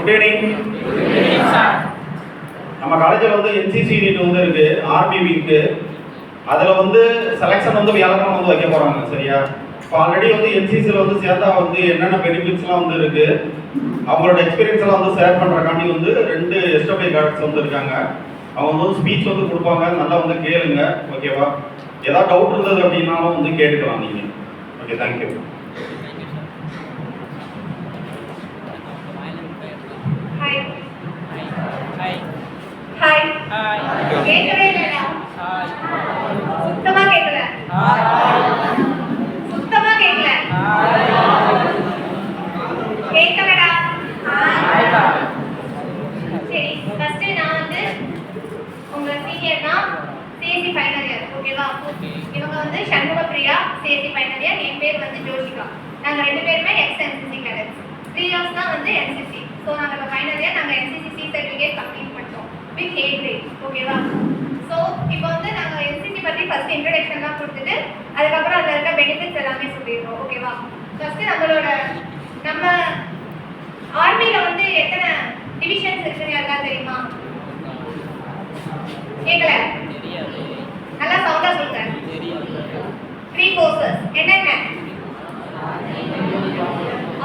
Good evening. நம்ம காலேஜில் வந்து என்சிசி யூனிட் வந்து இருக்கு, ஆர்மி வீக்கு. அதில் வந்து செலெக்ஷன் வந்து வியாழக்கிழமை வந்து வைக்க போகிறாங்க, சரியா? இப்போ ஆல்ரெடி வந்து என்சிசியில் வந்து சேர்ந்தா வந்து என்னென்ன பெனிஃபிட்ஸ்லாம் வந்து இருக்கு, அவங்களோட எக்ஸ்பீரியன்ஸ்லாம் வந்து ஷேர் பண்ணுறக்காண்டி வந்து 2 எஸ்டபிள்யூ கேடட்ஸ் வந்து இருக்காங்க. அவங்க வந்து ஸ்பீச் வந்து கொடுப்பாங்க, நல்லா வந்து கேளுங்க, ஓகேவா? ஏதாவது டவுட் இருந்தது அப்படின்னாலும் வந்து கேட்டுக்கலாம் நீங்கள். Okay, thank you. கேட்கவே இல்லடா. சுத்தமா கேட்கல. சுத்தமா கேட்கல. கேட்கலடா. சரி, ஃபர்ஸ்ட் நான் வந்து உங்க சீனியர் தான், சிஎஸ்சி ஃபைனல் இயர், ஓகேவா? இவங்க வந்து சண்முகப்பிரியா, சிஎஸ்சி ஃபைனல் இயர். என் பேர் வந்து ஜோஷிகா. நாங்க 2 பேருமே எக்ஸ் என்சிசி கேடட்ஸ். 3 இயர்ஸ் தான் வந்து என்சிசி. ஸோ நாங்கள் இப்போ ஃபைனல் இயர் நாங்கள் என்சிசி சி சர்டிஃபிகேட் கம்ப்ளீட் பண்ணிட்டோம் வித் A grade, ஓகேவா? ஸோ இப்போ வந்து நாங்கள் என்சிசி பற்றி ஃபர்ஸ்ட் இன்ட்ரடக்ஷன்லாம் கொடுத்துட்டு அதுக்கப்புறம் அதில் இருக்க பெனிஃபிட்ஸ் எல்லாமே சொல்லிடுறோம், ஓகேவா? ஃபர்ஸ்ட் நம்ம ஆர்மியில் வந்து எத்தனை டிவிஷன்ஸ் இருக்குன்னு யாருக்காவது தெரியுமா? கேட்கல, நல்லா சவுண்டா சொல்லுங்க. 3 forces என்னென்ன?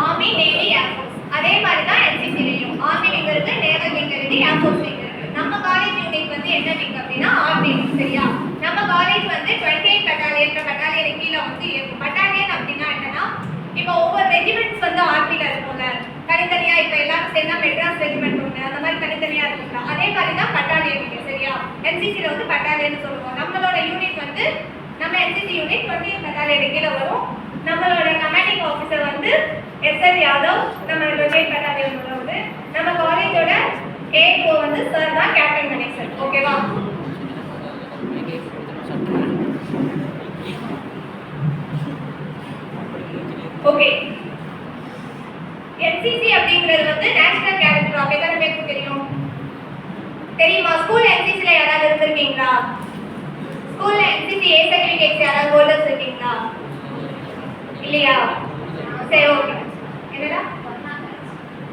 Army, navy, air force. அதே மாதிரி தான் என்சிசிலையும் ஆர்மி விங் இருக்கு, நேவல் விங் இருக்கு, ஏர்ஃபோர்ஸ் விங் இருக்கு. நம்ம காலேஜ் யூனிட் வந்து என்ன விங் அப்படின்னா ஆர்மி விங், சரியா? நம்ம காலேஜ் வந்து 28 பட்டாலியன் கீழே வந்து இருக்கும். பட்டாலியன் அப்படின்னா என்னன்னா, இப்போ ஒவ்வொரு ரெஜிமெண்ட்ஸ் வந்து ஆர்மியில இருக்கும்ல, தனித்தனியா. இப்போ எல்லாரும் சேர்ந்தா மெட்ராஸ் ரெஜிமெண்ட் ஒன்று, அந்த மாதிரி தனித்தனியா இருக்குங்களா? அதே மாதிரி தான் பட்டாலியன் விங், சரியா? என்சிசியில் வந்து பட்டாலியன் சொல்லுவோம். நம்மளோட யூனிட் வந்து நம்ம என்சிசி யூனிட் 28 பட்டாலியன் கீழே வரும். நம்மளோட கமாண்டிங் ஆஃபீஸர் வந்து எஸ்எல் யாதவ், நம்ம 28 பட்டாலியன் வந்து. நம்ம காலேஜோட ஏஓ வந்து சார் தான், கேப்டன் கணேசன், ஓகேவா? ஓகே, என்சிசி அப்படிங்கிறது வந்து நேஷனல் கேடட் கிராப். எத்தனை பேருக்கு தெரியும்? தெரியுமா? ஸ்கூல் என்சிசில யாராவது இருந்திருக்கீங்களா? ஸ்கூல்ல என்சிசி ஏ சர்டிஃபிகேட்ஸ் யாராவது ஹோல்டர்ஸ் இருக்கீங்களா? இல்லையா? சரி, ஓகே. என்னடா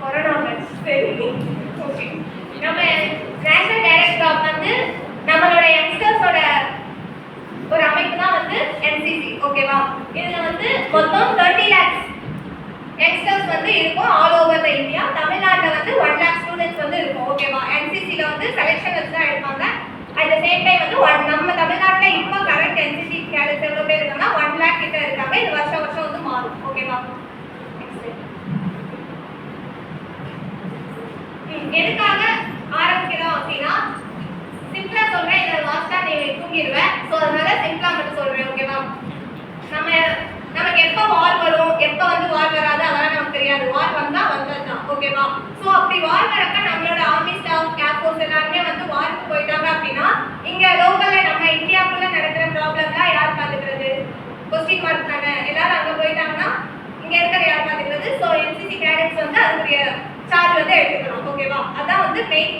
கொரோனா பேட்ச்? சரி, ஓகே. நம்ம நேஷனல் கேடட் கிராப் வந்து நம்மளோட யங்ஸ்டர்ஸோட ஒரு அமைப்பு தான் வந்து என்சிசி, ஓகேவா? இதுல வந்து மொத்தம் 30 lakhs யங்ஸ்டர்ஸ் வந்து இருக்கும் ஆல் ஓவர் த இந்தியா. தமிழ்நாட்டில் வந்து 1 lakh ஸ்டூடெண்ட்ஸ் வந்து இருக்கும், ஓகேவா? என்சிசியில் வந்து செலெக்ஷன் வச்சு தான் எடுப்பாங்க. அட் த சேம் டைம் வந்து நம்ம தமிழ்நாட்டில் இப்போ கரண்ட் என்சிசி கேடட்ஸ் எவ்வளோ பேர் இருக்காங்கன்னா 1 lakh கிட்ட இருக்காங்க. இது வருஷம் வருஷம் வந்து மாறும், ஓகேவா? எதுக்காக ஆரம்பிக்கிறோம் அப்படின்னா, சிம்பிளா சொல்றேன், இதை லாஸ்டா நீ தூங்கிடுவேன். ஸோ அதனால சிம்பிளா மட்டும் சொல்றேன், ஓகேவா? நமக்கு எப்போ வார் வரும், எப்போ வந்து வார் வராது அதெல்லாம் நமக்கு தெரியாது. வார் வந்தா வந்ததுதான், ஓகேவா? ஸோ அப்படி வார் வரப்ப நம்மளோட ஆர்மி ஸ்டாஃப், ஏர்ஃபோர்ஸ் எல்லாருமே வந்து வாருக்கு போயிட்டாங்க அப்படின்னா, இங்க லோக்கல்ல நம்ம இந்தியாவுக்குள்ள நடக்கிற ப்ராப்ளம்லாம் யார் பார்த்துக்கிறது? கொஸ்டின் மார்க் தானே. எல்லாரும் அங்கே போயிட்டாங்கன்னா இங்க இருக்கிற யார் பார்த்துக்கிறது? ஸோ என்சிசி கேடட்ஸ் வந்து அதுக்குரிய சார்ஜ் வந்து எடுத்துக்கணும், ஓகேவா? அதான் வந்து மெயின்.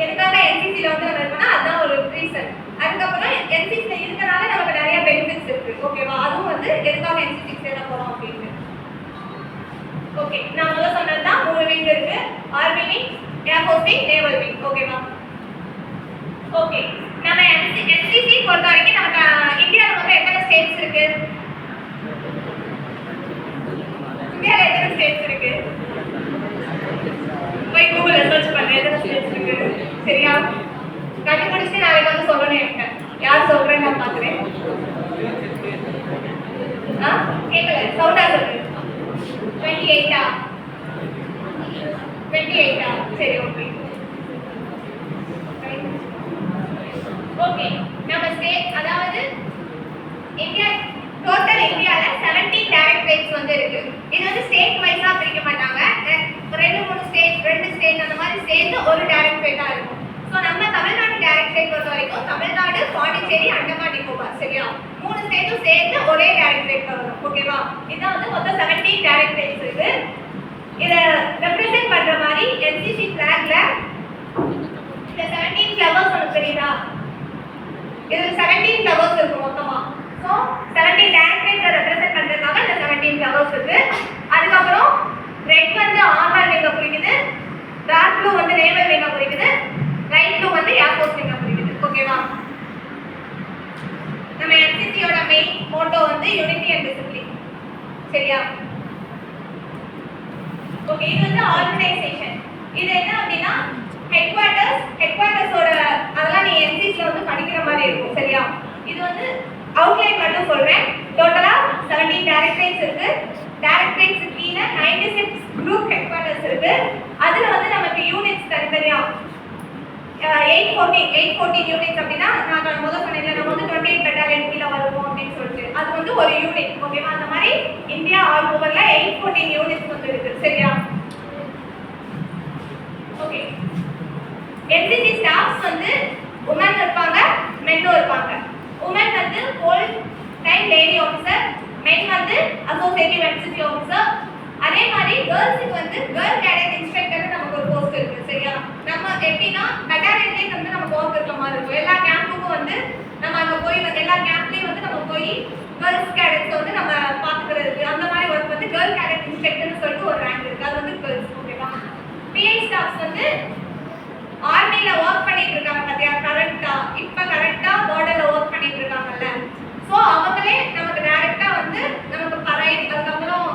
எதுக்காக என்சிசியில் வந்து நம்ம இருக்கோம்னா அதுதான் ஒரு ரீசன். அதுக்கப்புறம் என்சிசியில் இருக்கனால நமக்கு நிறைய பெனிஃபிட்ஸ் இருக்கு, ஓகேவா? அதுவும் வந்து எதுக்காக என்சிசி சேர போறோம் அப்படின்னு. ஓகே, நான் முதல்ல சொன்னது தான் 3 விங் இருக்கு. Army wing, air force wing, naval wing, ஓகேவா? ஓகே, நம்ம என்சிசி பொறுத்த வரைக்கும் நமக்கு இந்தியாவில் வந்து எத்தனை ஸ்டேட்ஸ் இருக்கு? இந்தியாவில் எத்தனை ஸ்டேட்ஸ் இருக்கு? போய் கூகுள்ல சர்ச் பண்ண எத்தனை ஸ்டேட்ஸ் இருக்கு, சரியா? கண்டுபிடிச்சு நாளைக்கு வந்து சொல்லணும். எனக்கு யார் சொல்றேன்னு நான் பார்க்குறேன். கேட்கல, சவுண்டா சொல்லு. 28 சரி, ஓகே. ஓகே, நம்ம ஸ்டேட் அதாவது இந்தியா டோட்டல் இந்தியால 17 டைரக்டரேட்ஸ் வந்து இருக்கு. இது வந்து ஸ்டேட் வைஸா பிரிக்க மாட்டாங்க. 2 ஸ்டேட் அந்த மாதிரி சேர்ந்து ஒரு டைரக்டரேட்டா இருக்கும். ஸோ நம்ம தமிழ்நாடு டைரக்டரேட் பொறுத்த வரைக்கும் தமிழ்நாடு, பாண்டிச்சேரி, அண்டமான் நிக்கோபார், சரியா? 3 ஸ்டேட்டும் சேர்ந்து ஒரே டைரக்டரேட்ல வரும், ஓகேவா? இதான் வந்து மொத்தம் 17 டைரக்டரேட்ஸ் இருக்கு. இதை ரெப்ரசென்ட் பண்ற மாதிரி என்சிசி பிளாக்ல இந்த 17 ஃப்ளவர்ஸ் ஒன்று தெரியுதா? இதுல 17 ஃப்ளவர்ஸ் இருக்கும் மொத்தமா. ஸோ 17 டைரக்டரேட்ஸை ரெப்ரசென்ட் பண்றதுக்காக இந்த 17 ஃப்ளவர்ஸ் இருக்கு. அதுக்கப்புறம் ரெட் வந்து ஆர்மர் விங்க குறிக்குது, சரியா? ஓகே, இது வந்து ஆர்கனைசேஷன். இது என்ன அப்படின்னா ஹெட்குவார்ட்டர்ஸோட அதெல்லாம் நீ என்சிசில வந்து படிக்கிற மாதிரி இருக்கும். சரியா? இது வந்து அவுட்லைன் மட்டும் சொல்றேன். டோட்டலா 17 டைரக்டரேட்ஸ் இருக்கு. டைரக்டரேட்ஸ் கீழ 96 குரூப் ஹெட்குவார்ட்டர்ஸ் இருக்கு. அதுல வந்து நமக்கு யூனிட்ஸ் தனித்தனியா 814 யூனிட்ஸ் அப்படின்னா நான் முதல்ல சொன்னேன்ல நம்ம வந்து 28 பெட்டாலியன் கீழ வருவோம் அப்படின்னு சொல்லிட்டு அது வந்து ஒரு யூனிட். ஓகேவா? அந்த மாதிரி இந்தியா ஆல் ஓவர்ல 814 யூனிட்ஸ் வந்து இருக்கு. சரியா? ஓகே, என்சிசி ஸ்டாஃப்ஸ் வந்து உமன் இருப்பாங்க, மென்னும் இருப்பாங்க. உமன் வந்து ஃபுல் டைம் லேடி ஆஃபீஸர், மென் வந்து அசோசியேட்டிவ் என்சிசி ஆஃபீஸர். அதே மாதிரி கேர்ள்ஸுக்கு வந்து கேர்ள் கேடட் இன்ஸ்ட்ரக்டர் நமக்கு ஒரு போஸ்ட் இருக்கு. சரியா? நம்ம எப்படின்னா பெட்டாலியன்லேயே வந்து நம்ம போஸ்ட் இருக்கிற மாதிரி இருக்கும். எல்லா கேம்புக்கும் வந்து நம்ம அங்கே போய் எல்லா கேம்ப்லேயும் வந்து நம்ம போய் கேர்ள்ஸ் கேடட்ஸ் வந்து நம்ம பார்த்துக்கிறதுக்கு அந்த மாதிரி ஒர்க் வந்து கேர்ள் கேடட் இன்ஸ்ட்ரக்டர்னு சொல்லிட்டு ஒரு ரேங்க் இருக்கு. அது வந்து கேர்ள்ஸ். ஓகேவா? பிஐ ஸ்டாஃப்ஸ் வந்து ஆர்மில ஒர்க் பண்ணிட்டு இருக்காங்க பாத்தியா? கரெக்டா பார்டர்ல ஒர்க் பண்ணிட்டு இருக்காங்கல்ல. சோ அவங்களே நமக்கு டைரக்டா வந்து நமக்கு பரைட் அதுக்கப்புறம்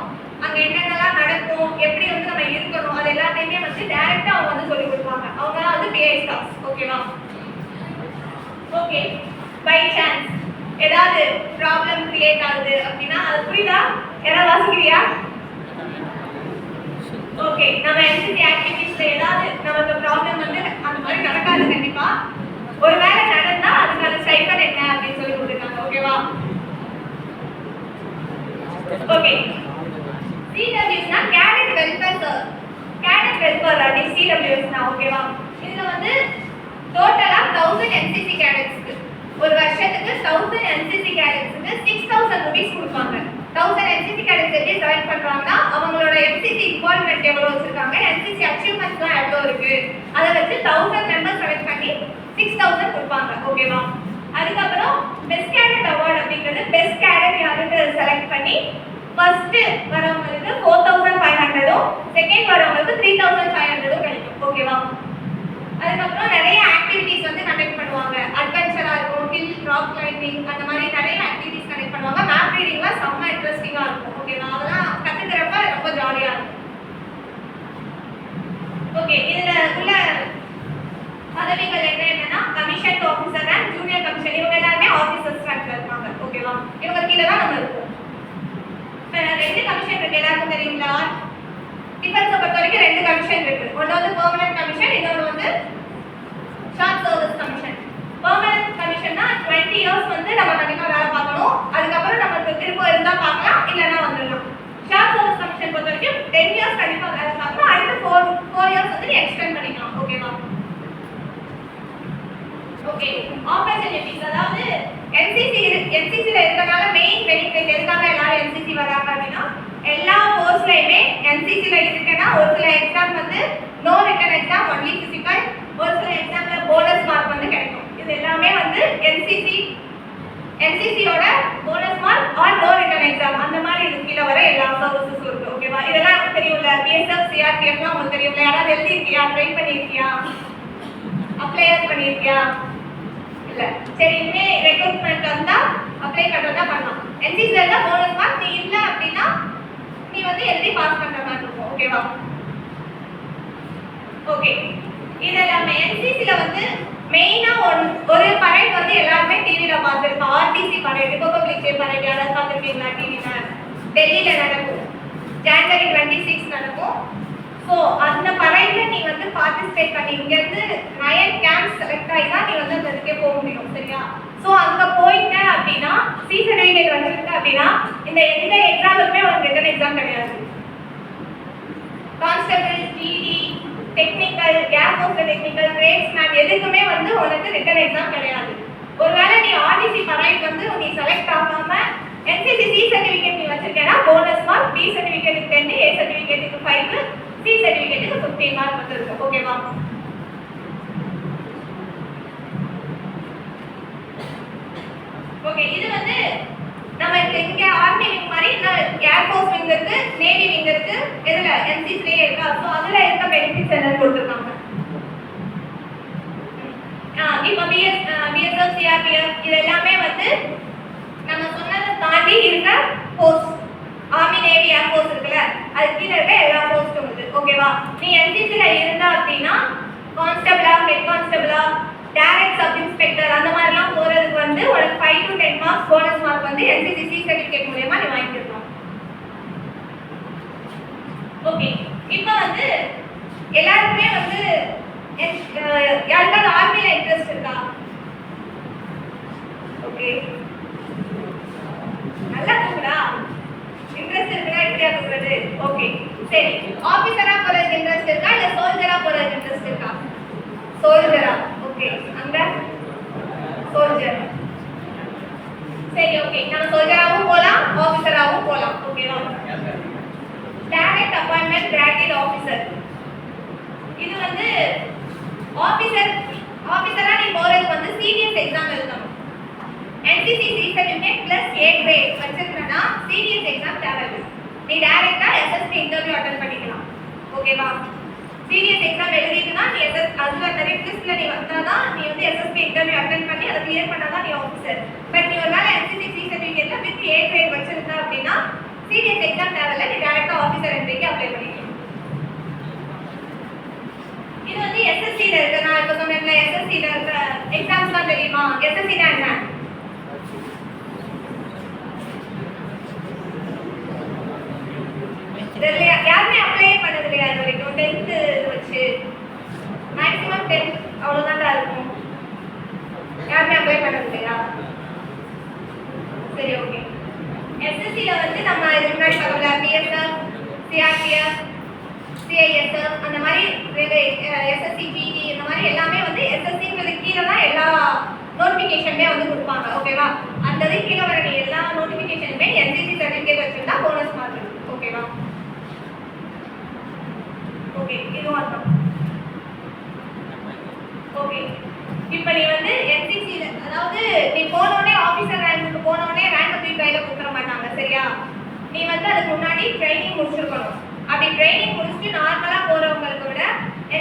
அங்க என்னென்னலாம் நடக்கும் எப்படி வந்து நம்ம இருக்கணும் அது எல்லாத்தையுமே வந்து டைரக்டா அவங்க வந்து சொல்லி கொடுப்பாங்க. அவங்க தான் வந்து பிஐ ஸ்டாஃப்ஸ். ஓகேவா? ஓகே, பை சான்ஸ் ஏதாவது ப்ராப்ளம் கிரியேட் ஆகுது அப்படின்னா அது புரியுதா? யாராவது வாசிக்கிறியா? ஓகே, நம்ம என்சிசி ஆக்டிவிட்டீஸ்ல ஏதாவது நமக்கு ப்ராப்ளம் வந்து அந்த மாதிரி நடக்காது கண்டிப்பா. ஒருவேளை நடந்தா அதுக்கான ஸ்டைபண்ட் என்ன அப்படின்னு சொல்லி கொடுத்துருக்காங்க. ஓகேவா? ஓகே, சிடபிள்யூஸ்னா கேடட் வெல்ஃபேர் அப்படி சிடபிள்யூஸ்னா. ஓகேவா? இதுல வந்து டோட்டலா 1000 என்சிசி கேடட்ஸ்க்கு ஒரு வருஷத்துக்கு 1000 என்சிசி கேடட்ஸ்க்கு 6000 ரூபீஸ் கொடுப்பாங்க. 1000 என்சிசி கேடட்ஸ் எப்படி செலக்ட் பண்றாங்கன்னா அவங்களோட என்சிசி இன்வால்வ்மென்ட் எவ்வளவு வச்சிருக்காங்க, என்சிசி அச்சீவ்மெண்ட்ஸ்லாம் எவ்வளவு இருக்கு அதை வச்சு 1000 மெம்பர்ஸ் செலக்ட் பண்ணி 6000 கொடுப்பாங்க. ஓகேவா? அதுக்கப்புறம் பெஸ்ட் கேடட் அவார்ட் அப்படிங்கிறது பெஸ்ட் கேடட் யாருன்னு செலக்ட் பண்ணி ஃபர்ஸ்ட் வரவங்களுக்கு 4500ம் செகண்ட் வரவங்களுக்கு 3500ம் கிடைக்கும். ஓகேவா? அதுக்கப்புறம் நிறைய ஆக்டிவிட்டிஸ் வந்து கண்டக்ட் பண்ணுவாங்க. அட்வென்ச்சரா இருக்கும், ஹில் ராக் கிளைம்பிங் அந்த மாதிரி நிறைய ஆக்டிவிட்டிஸ் கண்டக்ட் பண்ணுவாங்க. மேப் ரீடிங்லாம் செம்ம இன்ட்ரெஸ்டிங்கா இருக்கும். ஓகேவா? அதெல்லாம் கத்துக்கிறப்ப ரொம்ப ஜாலியா இருக்கும். ஓகே, இதுல உள்ள பதவிகள் என்னன்னா commission officer and junior commission இவங்க எல்லாருமே ஆஃபீஸர்ஸ் ரேங்க்ல இருப்பாங்க. ஓகேவா? இவங்க கீழ தான் நம்ம இருக்கோம். இப்ப ரெண்டு கமிஷன் இருக்கு, எல்லாருக்கும் தெரியுங்களா? டிஃபென்ஸ் பொறுத்த வரைக்கும் 2 கமிஷன் இருக்கு. ஒன்று வந்து பெர்மனன்ட் கமிஷன், இன்னொன்று வந்து ஷார்ட் சர்வீஸ் கமிஷன். பெர்மனன்ட் கமிஷன்னா 20 இயர்ஸ் வந்து நம்ம கண்டிப்பா வேலை பார்க்கணும். அதுக்கப்புறம் நமக்கு திரும்ப இருந்தா பார்க்கலாம், இல்லைன்னா வந்துடலாம். ஷார்ட் சர்வீஸ் கமிஷன் பொறுத்த வரைக்கும் 10 இயர்ஸ் கண்டிப்பா வேலை பார்க்கணும். அடுத்து 4 இயர்ஸ் வந்து எக்ஸ்டெண்ட் பண்ணிக்கலாம். ஓகேவா? ஓகே, ஆப்பர்ச்சுனிட்டிஸ் அதாவது என்சிசில இருக்கனால மெயின் பெனிஃபிட் எதுக்காக எல்லாரும் என்சிசி வராங்க அப்படின்னா எல்லா கோர்ஸ்லயுமே என்சிசில இருக்குன்னா ஒரு சில எக்ஸாம் வந்து no written exam only physical, ஒரு சில எக்ஸாம்ல போனஸ் மார்க் வந்து கிடைக்கும். இது எல்லாமே வந்து என்சிசியோட bonus mark or no written exam அந்த மாதிரி இது கீழே வர எல்லா சர்வீசஸும் இருக்கு. ஓகேவா? இதெல்லாம் தெரியும்ல, பிஎஸ்எஃப் சிஆர்பிஎஃப்லாம் உங்களுக்கு தெரியும்ல. யாராவது எழுதிருக்கியா, ட்ரை பண்ணிருக்கியா, அப்ளை பண்ணிருக்கியா? இல்ல. சரி, இனிமே ரெக்ரூட்மெண்ட் வந்தா அப்ளை பண்றதா பண்ணலாம். என்சிசில இருந்தா போனஸ் மார்க், நீ இல்ல அப்படின்னா நீ வந்து எழுதி பாஸ் பண்ற மாதிரி இருக்கும். ஓகேவா? ஓகே, இதெல்லாம் என்சிசில வந்து மெயினா ஒரு பரேட் வந்து எல்லாருமே டிவில பார்த்திருப்போம். ஆர்டிசி பரேட், ரிபப்ளிக் டே பரேட் யாராவது பார்த்திருக்கீங்களா? டிவில டெல்லியில நடக்கும், ஜனவரி 26 நடக்கும். ஸோ அந்த பரேட்ல நீ வந்து பார்ட்டிசிபேட் பண்ணி இங்க இருந்து 9 கேம்ப் செலக்ட் ஆகி தான் நீ வந்து அந்த இதுக்கே போக முடியும். சரியா? ஸோ அங்க போயிட்ட அப்படின்னா சி சர்டிஃபிகேட் வச்சிருக்க அப்படின்னா இந்த எந்த எக்ஸாமுக்குமே ஒரு ரிட்டன் எக்ஸாம் கிடையாது. Constable, DD, technical, cap post technical, tradesman எதுக்குமே வந்து உனக்கு ரிட்டன் எக்ஸாம் கிடையாது. ஒருவேளை நீ ஆர்டிசி பரேட் வந்து நீ செலக்ட் ஆகாம என்சிசி சி சர்டிஃபிகேட் நீ வச்சிருக்கேன்னா போனஸ் மார்க், பி சர்டிஃபிகேட்டுக்கு 10, ஏ சர்டிஃபிகேட்டுக்கு 5, சி சர்டிஃபிகேட்டுக்கு 15 மார்க் வந்து இருக்கும். ஓகேவா? ஓகே, இது வந்து நம்ம இங்க ஆர்மி விங் மாதிரி ஏர் ஃபோர்ஸ் விங் இருக்கு, நேவி விங் இருக்கு, இதுல என்சிசிலே இருக்கா. ஸோ அதுல இருக்க பெனிஃபிட்ஸ் என்ன கொடுத்துருக்காங்க. இப்போ பிஎஸ்எஃப், சிஆர்பிஎஃப் இது எல்லாமே வந்து நம்ம சொன்னதை தாண்டி இருக்க போஸ்ட். ஆர்மி நேவி ஏர்ஃபோர்ஸ் இருக்குல்ல அது கீழே இருக்க எல்லா போஸ்ட்டும் இருக்கு ஓகேவா. நீ என்சிசில இருந்தா அப்படின்னா கான்ஸ்டபிளா ஹெட் கான்ஸ்டபிளா டைரக்ட் சப் இன்ஸ்பெக்டர் அந்த மாதிரிலாம் போறதுக்கு வந்து உனக்கு 5 to 10 மார்க்ஸ் போனஸ் மார்க் வந்து என்சிசி சி சர்டிஃபிகேட் மூலமா நீ வாங்கிக்கலாம். ஓகே இப்போ வந்து எல்லாருக்குமே வந்து யாருக்காவது ஆர்மில இன்ட்ரெஸ்ட் இருக்கா? ஓகே நல்லா தூங்குடா. இன்ட்ரெஸ்ட் இருக்கா எப்படியா தூங்குறது? ஓகே சரி, ஆபீசரா போறதுக்கு இன்ட்ரெஸ்ட் இருக்கா இல்ல சோல்ஜரா போறதுக்கு இன்ட்ரெஸ்ட் இருக்கா? சோல்ஜரா. ஓகே அங்க சோல்ஜர். சரி ஓகே, நம்ம சோல்ஜராவும் போலாம் ஆபீசராவும் போலாம் ஓகேவா. டைரக்ட் அப்பாயின்ட்மென்ட் கிராஜுவேட் ஆபீசர் இது வந்து ஆபீசரா நீ போறதுக்கு வந்து சீரியஸ் எக்ஸாம் எழுதணும். NCC C certificate plus A grade வச்சிருக்கனா சீரியஸ் எக்ஸாம் தேவையில்லை. நீ டைரக்டா SSB இன்டர்வியூ அட்டெண்ட் பண்ணிக்கலாம் ஓகேவா. சீரியஸ் எக்ஸாம் எழுதிட்டுனா நீ அதுல மெரிட் லிஸ்ட்ல நீ வந்தாதான் நீ வந்து SSB இன்டர்வியூ அட்டெண்ட் பண்ணி அதை கிளியர் பண்ணாதான் நீ ஆபீசர். பட் நீ ஒருவேளை NCC C certificateல வித் A grade வச்சிருந்தா அப்படின்னா சீரியஸ் எக்ஸாம் தேவையில்லை, நீ டைரக்டா ஆபீசர் என்ட்ரிக்கு அப்ளை பண்ணிக்கலாம். இது வந்து SSC ல இருக்க நான் இப்ப சொன்னேன்ல SSC ல இருக்க எக்ஸாம்ஸ்லாம் தெரியுமா? SSC னா என்ன? தெரியல, யாருமே அப்ளை பண்ணது இல்லையா இது வரைக்கும்? 10th வச்சு மேக்ஸிமம் 10 அவ்வளவுதான்டா இருக்கும். யாருமே அப்ளை பண்ணது இல்லையா? சரி ஓகே. SSC ல வந்து நம்ம இதுக்கு முன்னாடி பார்த்தோம்ல PSF, CRPF, CISF அந்த மாதிரி SSC GD இந்த மாதிரி எல்லாமே வந்து SSCங்கிறது கீழே தான் எல்லா நோட்டிஃபிகேஷனுமே வந்து கொடுப்பாங்க ஓகேவா. அந்த இது கீழே வர எல்லா நோட்டிஃபிகேஷனுமே NCC சர்டிஃபிகேட் வச்சிருந்தா போனஸ் மார்க் ஓகேவா. ஓகே இதுவும் அர்த்தம். ஓகே இப்போ நீ வந்து NCC அதாவது நீ போனோடனே ஆஃபீஸர் ரேங்க்கு போனோடனே ரேங்க் தூக்கி கையில கொடுத்துட மாட்டாங்க சரியா. நீ வந்து அதுக்கு முன்னாடி ட்ரைனிங் முடிச்சிருக்கணும். அப்படி ட்ரைனிங் முடிச்சுட்டு நார்மலா போறவங்களுக்கு விட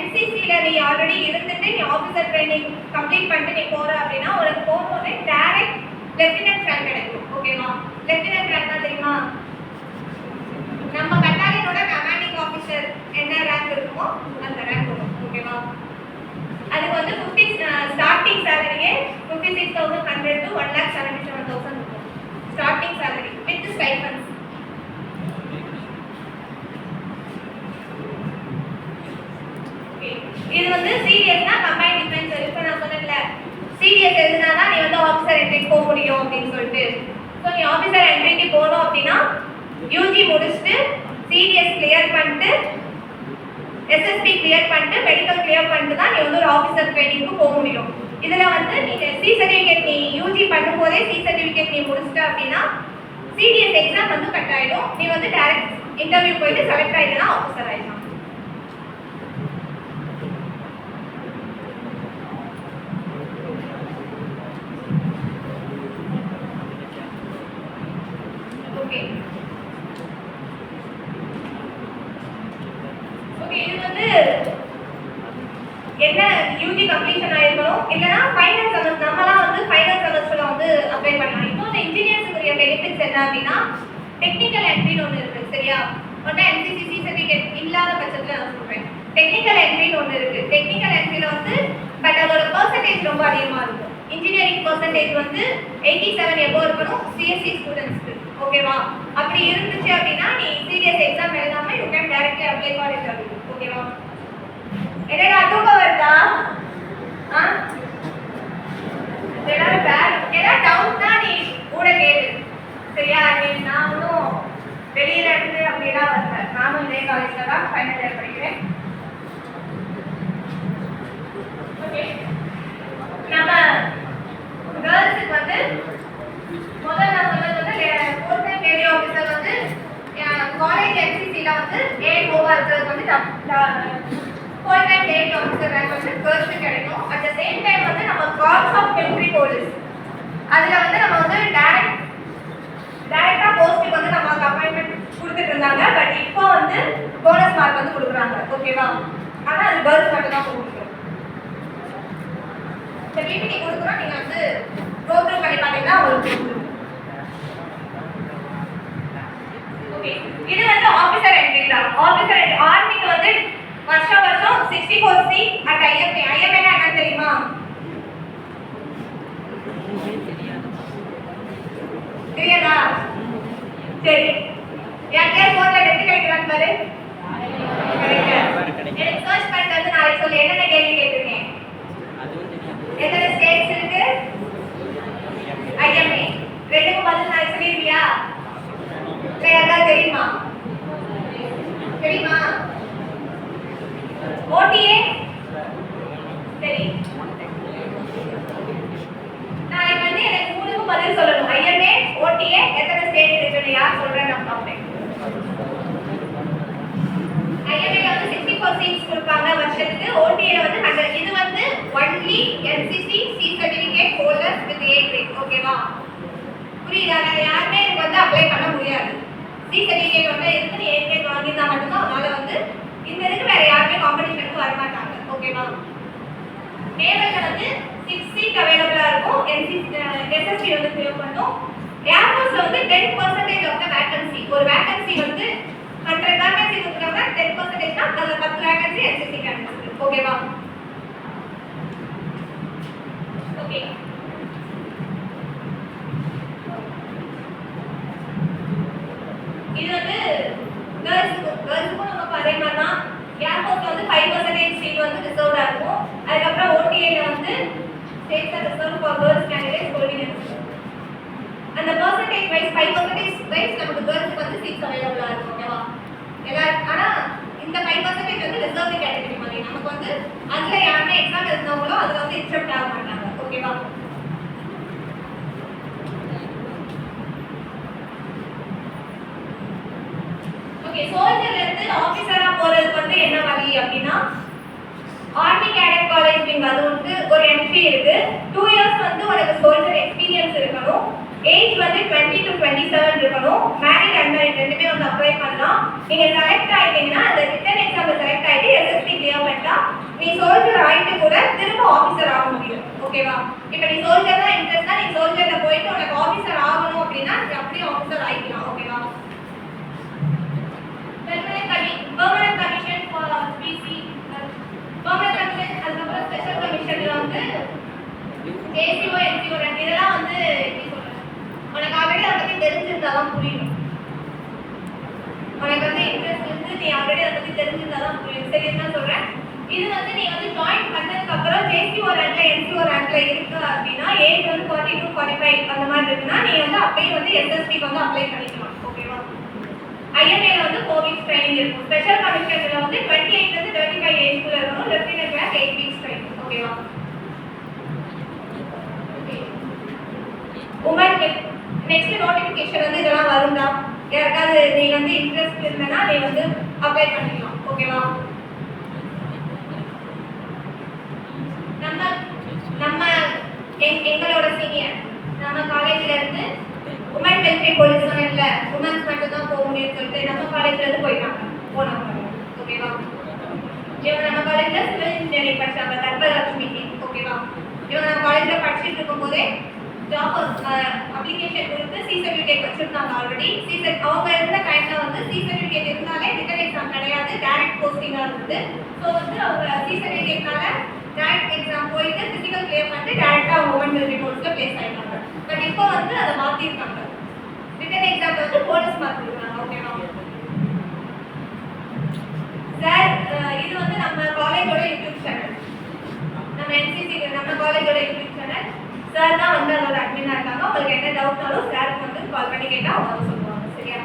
NCCல நீ ஆல்ரெடி இருந்துட்டு நீ ஆஃபீஸர் ட்ரைனிங் கம்ப்ளீட் பண்ணிட்டு நீ போற அப்படின்னா உனக்கு போகும்போதே டைரக்ட் லெஃப்டினன்ட் ரேங்க் கிடைக்கும் ஓகேவா. லெஃப்டினன்ட் ரேங்க் தான் தெரியுமா? நம்ம பட்டாலியனோட கமாண்டிங் ஆஃபீஸர் என்ன ரேங்க் இருக்குமோ அந்த ரேங்க் வரும் ஓகேவா. அதுக்கு வந்து 50 ஸ்டார்டிங் சாலரியே 56,100 to 1,77,000 இருக்கும் ஸ்டார்டிங் சாலரி வித் ஸ்டைபண்ட்ஸ். இது வந்து சீரியஸ்னா கம்பைன்ட் டிஃபென்ஸ் இப்போ நான் சொன்னேன்ல சீரியஸ் எழுதுனாதான் நீ வந்து ஆஃபீஸர் என்ட்ரிக்கு போக முடியும் அப்படின்னு சொல்லிட்டு. ஸோ நீ ஆஃபீஸர் என்ட்ரிக்கு போகணும் அப்படின்னா யூஜி முடிச்சுட்டு சீரியஸ் கிளியர் பண்ணிட்டு SSB கிளியர் பண்ணிட்டு மெடிக்கல் கிளியர் பண்ணிட்டு தான் நீ வந்து ஒரு ஆஃபீஸர் ட்ரைனிங்க்கு போக முடியும். இதுல வந்து நீ சி சர்டிஃபிகேட் நீ யூஜி பண்ணும்போதே சி சர்டிஃபிகேட் நீ முடிச்சிட்ட அப்படின்னா சீரியஸ் எக்ஸாம் வந்து கட் ஆயிடும். நீ வந்து டைரக்ட் இன்டர்வியூ போயிட்டு செலக்ட் ஆயிட்டனா ஆஃபீஸர் ஆயிடலாம். ஓகே ஓகே இது வந்து என்ன யூஜி கம்ப்ளீஷன் ஆயிருக்கணும் இல்லனா ஃபைனல் செமஸ்டர் நம்மலாம் வந்து ஃபைனல் செமஸ்டர்ல வந்து அப்ளை பண்ணலாம். இப்போ இந்த இன்ஜினியர்ஸ்க்குரிய பெனிஃபிட்ஸ் என்ன அப்படின்னா டெக்னிக்கல் என்ட்ரின்னு ஒன்று இருக்கு சரியா. ஒண்ணு NCC C certificate இல்லாத பட்சத்துல நான் சொல்றேன் டெக்னிக்கல் என்ட்ரின்னு ஒன்று இருக்கு. டெக்னிக்கல் என்ட்ரில வந்து பட் அதோட பெர்சன்டேஜ் ரொம்ப அதிகமா இருக்கும். இன்ஜினியரிங் பெர்சன்டேஜ் வந்து 87 எபோ இருக்கணும் CSE ஸ்டூடண்ட்ஸ்க்கு ஓகேவா. அப்படி இருந்துச்சு அப்படின்னா நீ சீரியஸ் எக்ஸாம் எழுதாம you can directly apply for interview ஓகேவா. என்னடா தூக்கம் வருதா? எல்லாரும் ஏதாவது டவுட்னா நீ கூட கேளு சரியா. நீ நான் ஒன்றும் வெளியில இருந்து அப்படிலாம் வரல, நானும் இதே காலேஜ்ல தான் ஃபைனல் இயர் படிக்கிறேன். ஓகே நம்ம கேர்ள்ஸுக்கு வந்து முதல்ல நான் சொன்னது வந்து ஃபோர்த் டைம் லேடி ஆஃபீஸர் வந்து காலேஜ் NCCல வந்து A ஓவா இருக்கிறது வந்து fourth time lady officer rank வந்து கேர்ள்ஸுக்கு கிடைக்கும். அட் த சேம் டைம் வந்து நம்ம கார்ப்ஸ் ஆஃப் மிலிட்டரி போலீஸ் அதுல வந்து நம்ம வந்து டைரக்டா போஸ்ட்டுக்கு வந்து நமக்கு அப்பாயின்மெண்ட் கொடுத்துட்டு இருந்தாங்க. பட் இப்போ வந்து போனஸ் மார்க் வந்து கொடுக்குறாங்க ஓகேவா. ஆனால் அது கேர்ள்ஸ் மட்டும் தான் கொடுக்குறோம். இந்த பிபிடி கொடுக்குறோம், நீங்க வந்து கோ த்ரூ பண்ணி பார்த்தீங்கன்னா உங்களுக்கு ஓகே, இது வந்து ஆபீசர் என்ட்ரி தான். ஆபீசர் ஆர்மிக்கு வந்து வருஷம் 64C அட் ஐஎம்ஏ. ஐஎம்ஏனா என்ன தெரியுமா? தெரியாதா? சரி, யார் போன்ல நெட் கிடைக்கிறான்னு பாரு. எனக்கு சர்ச் பண்ணிட்டு வந்து நாளைக்கு சொல்லு என்னென்ன கேள்வி கேட்டிருக்கேன். எத்தனை ஸ்டேட்ஸ் இருக்கு? ஐஎம்ஏ. ரெண்டுக்கும் பதில் நாளைக்கு சொல்லிருவியா? யாருக்காவது தெரியுமா? தெரியுமா? ஓடிஏ சரி, நாளைக்கு வந்து எனக்கு மூணுக்கும் பதில் சொல்லணும். ஐஎம்ஏ, ஓடிஏ, எத்தனை ஸ்டேட் இருக்குன்னு யார் சொல்றேன் நான் பார்ப்பேன். ஐஎம்ஏல வந்து 64 சீட்ஸ் கொடுப்பாங்க வருஷத்துக்கு. ஓடிஏல வந்து 100. இது வந்து only NCC C certificate holders with A grade. ஓகேவா? புரியுதா? வேற யாருமே இதுக்கு வந்து அப்ளை பண்ண முடியாது. சி சர்டிபிகேட் வந்து இருக்கு, ஏ கிரேட் வாங்கியிருந்தா மட்டும்தான். அதனால வந்து இந்த இதுக்கு வேற யாருமே காம்படிஷனுக்கு வர மாட்டாங்க. ஓகேவா? நேவல்ல வந்து 6 சீட் அவைலபிளா இருக்கும். எஸ்எஸ்சி வந்து ஃபில் பண்ணும். ஏர்ஃபோர்ஸ்ல வந்து 10% ஆஃப் தி வேகன்சி. ஒரு வேகன்சி வந்து 100 வேகன்சி கொடுக்குறாங்க, 10% னா அதுல 10 வேகன்சி எஸ்எஸ்சி வேகன்சி. ஓகேவா? ஓகே, இது வந்து கேர்ள்ஸுக்கும் நமக்கு அதே மாதிரி தான். ஏர்போர்ட்ல வந்து 5% சீட் வந்து ரிசர்வ்டா இருக்கும். அதுக்கப்புறம் ஓடிஏல வந்து states are reserve for girls candidates coordination. அந்த பெர்சன்டேஜ் வைஸ் 5% வைஸ் நமக்கு கேர்ள்ஸ்க்கு வந்து சீட்ஸ் அவைலபிளா இருக்கும். ஓகேவா? ஆனா இந்த 5% வந்து ரிசர்வ் கேட்டகரி மாதிரி. நமக்கு வந்து அதுல யாருமே எக்ஸாம் எழுதினவங்களோ அதுல வந்து எக்ஸெப்ட் ஆக மாட்டாங்க. ஓகேவா? ஓகே, சோல்ஜர்ல இருந்து ஆபீசரா போறதுக்கு வந்து என்ன வழி அப்படின்னா, ஆர்மி கேடட் காலேஜ் விங் அது வந்து ஒரு என்ட்ரி இருக்கு. 2 இயர்ஸ் வந்து உனக்கு சோல்ஜர் எக்ஸ்பீரியன்ஸ் இருக்கணும். ஏஜ் வந்து 20 to 27 இருக்கணும். மேரிட் அன்மேரிட் ரெண்டுமே வந்து அப்ளை பண்ணலாம். நீங்க செலக்ட் ஆயிட்டீங்கன்னா அந்த ரிட்டன் எக்ஸாம்ல செலக்ட் ஆயிட்டு எஸ்எஸ்பி கிளியர் பண்ணிட்டா நீ சோல்ஜர் ஆயிட்டு கூட திரும்ப ஆபீசர் ஆக முடியும். ஓகேவா? இப்போ நீ சோல்ஜர் தான் இன்ட்ரெஸ்டா நீ சோல்ஜர்ல போயிட்டு உனக்கு ஆபீசர் ஆகணும் அப்படின்னா நீ அப்படியே ஆபீசர் ஆயிக்கலாம். ஓகேவா? Permanent commission for PC, permanent commission அதுக்கப்புறம் ஸ்பெஷல் கமிஷன்ல வந்து ஏசிஓ என்சிஓ இதெல்லாம் வந்து எப்படி சொல்றது, உனக்கு ஆல்ரெடி அதை பத்தி தெரிஞ்சிருந்தாதான் புரியும். உனக்கு வந்து இன்ட்ரெஸ்ட் இருந்து நீ ஆல்ரெடி அதை பத்தி தெரிஞ்சிருந்தாதான் புரியும். சரி, என்ன சொல்றேன், இது வந்து நீ வந்து ஜாயின் பண்ணதுக்கு அப்புறம் ஜேசிஓ ரேங்க்ல என்சிஓ ரேங்க்ல இருக்கு அப்படின்னா ஏஜ் வந்து 40 to 45 அந்த மாதிரி இருக்குன்னா நீ வந்து அப்பயே வந்து எஸ்எஸ்பிக்கு வந்து அப்ளை பண்ணிக்கலாம். ஓகேவா? ஐஎம்ஏல வந்து 4 வீக்ஸ் ட்ரைனிங் இருக்கும். ஸ்பெஷல் கமிஷன்ல வந்து 28 ல இருந்து 35 ஏஜ்க்குள்ள இருக்கணும். Lieutenant class 8 weeks training. ஓகேவா? உமன் நெக்ஸ்ட் நோட்டிஃபிகேஷன் வந்து இதெல்லாம் வரும்டா. யாருக்காவது நீ வந்து இன்ட்ரெஸ்ட் இருந்தனா நீ வந்து அப்ளை பண்ணிக்கலாம். ஓகேவா? நம்ம எங்களோட சீனியர் நம்ம காலேஜ்ல இருந்து உமன் மிலிட்டரி போலீஸ் சொன்னேன்ல, உமன்ஸ் மட்டும் தான் போக முடியும்னு சொல்லிட்டு நம்ம காலேஜ்ல இருந்து போனாங்க. ஓகேவா? இவங்க நம்ம காலேஜ்ல சிவில் இன்ஜினியரிங் படிச்சாங்க, தர்பலட்சுமி. ஓகேவா? இவங்க நம்ம காலேஜ்ல படிச்சுட்டு இருக்கும்போதே ஜாப் அப்ளிகேஷன் கொடுத்து சி சர்டிஃபிகேட் வச்சிருந்தாங்க ஆல்ரெடி. அவங்க இருந்த டைம்ல வந்து சி சர்டிஃபிகேட் இருந்தாலே ரிட்டன் எக்ஸாம் கிடையாது, டைரக்ட் போஸ்டிங்கா இருந்தது. ஸோ வந்து அவங்க சி சர்டிஃபிகேட்னால டைரக்ட் எக்ஸாம் போயிட்டு பிசிக்கல் கிளியர் பண்ணிட்டு டைரக்டா அவங்க உமன் மிலிட்டரி போலீஸ்ல பிளேஸ் ஆயிட்டாங்க. பட் இப்போ வந்து அதை மாத்திருக்காங்க. ரிட்டன் எக்ஸாம்ல வந்து போலீஸ் மார்க் கொடுக்குறாங்க. ஓகேவா சார்? இது வந்து நம்ம காலேஜோட யூடியூப் சேனல், நம்ம என்சிசி நம்ம காலேஜோட யூடியூப் சேனல். சார் தான் வந்து அதோட அட்மினா இருக்காங்க. உங்களுக்கு என்ன டவுட்னாலும் சாருக்கு வந்து கால் பண்ணி கேட்டா அவங்க சொல்லுவாங்க. சரியா?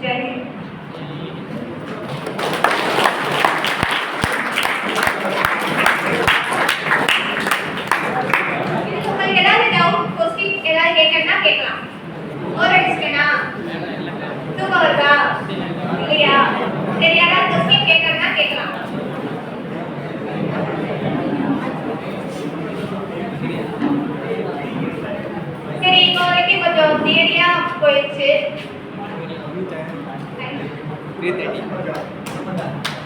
ஜெய். உங்களுக்கு ஏதாவது டவுட் கொஸ்டின் ஏதாவது கேட்கணும்னா கேட்கலாம். ஒரு அடிச்சுக்கனா தூக்கம் வருதா இல்லையா? சரி, யாராவது கொஸ்டின் கேட்கணும்னா கேட்கலாம். சரி, இப்போ வரைக்கும் கொஞ்சம் தியரியா போயிடுச்சு.